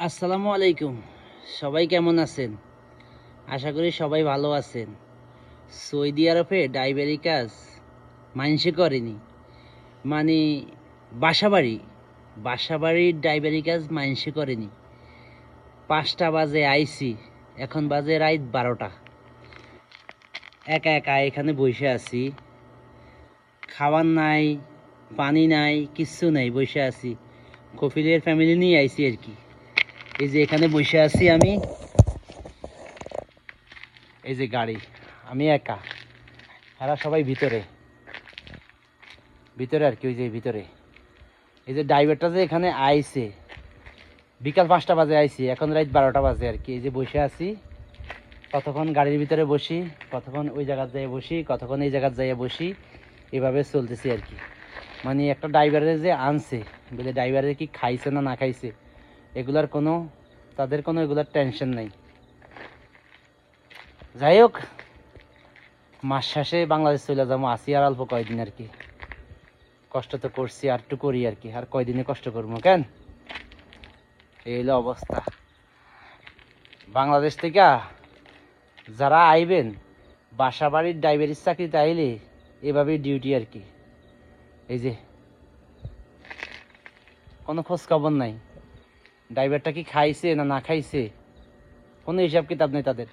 আসসালামু আলাইকুম। সবাই কেমন আছেন? আশা করি সবাই ভালো আছেন। সৌদি আরবে ড্রাইভারি কাজ মাইনসে করেনি, মানে বাসাবাড়ি বাসাবাড়ির ড্রাইভারি কাজ মাইনসে করেনি। 5টা বাজে আইছি, এখন বাজে রাত 12টা। একা একা এখানে বসে আছি, খাবার নাই, পানি নাই, কিচ্ছু নাই, বসে আছি। কফিলের ফ্যামিলি নিয়ে আইছি আর কি। এই যে এখানে বসে আছি আমি, এই যে গাড়ি, আমি একা, এরা সবাই ভিতরে ভিতরে আর কি। ওই যে ভিতরে এই যে ড্রাইভারটা যে এখানে আইছে, বিকাল 5টা বাজে আইছি, এখন রাত 12টা বাজে আর কি। এই যে বসে আছি, কতক্ষণ গাড়ির ভিতরে বসি, কতক্ষণ ওই জায়গায় যাই বসি, কতক্ষণ এই জায়গায় যাই বসি, এভাবে চলতেছি আর কি। মানে একটা ড্রাইভারের যে আনছে, বলে ড্রাইভারের কি খাইছে না না খাইছে এগুলার কোনো, তাদের কোনো এগুলার টেনশন নাই। যাই হোক, মাস শেষে বাংলাদেশ চলে যাবো, আসি আর অল্প কয়দিন আর কি। কষ্ট তো করছি, আর একটু করি আর কি, আর কয়দিনে কষ্ট করবো কেন। এই হলো অবস্থা। বাংলাদেশ থেকে যারা আইবেন, বাসা বাড়ির ড্রাইভারির চাকরিতে আইলে এভাবেই ডিউটি আর কি। এই যে কোনো খোঁজ খবর নাই, ড্রাইভারটা কি খাইছে না না খাইছে কোনো হিসাব কিতাব নেই তাদের,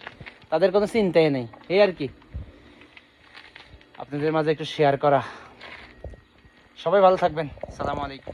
তাদের কোনো চিন্তাই নেই। এই আর কি, আপনাদের মাঝে একটু শেয়ার করা। সবাই ভালো থাকবেন। সালামু আলাইকুম।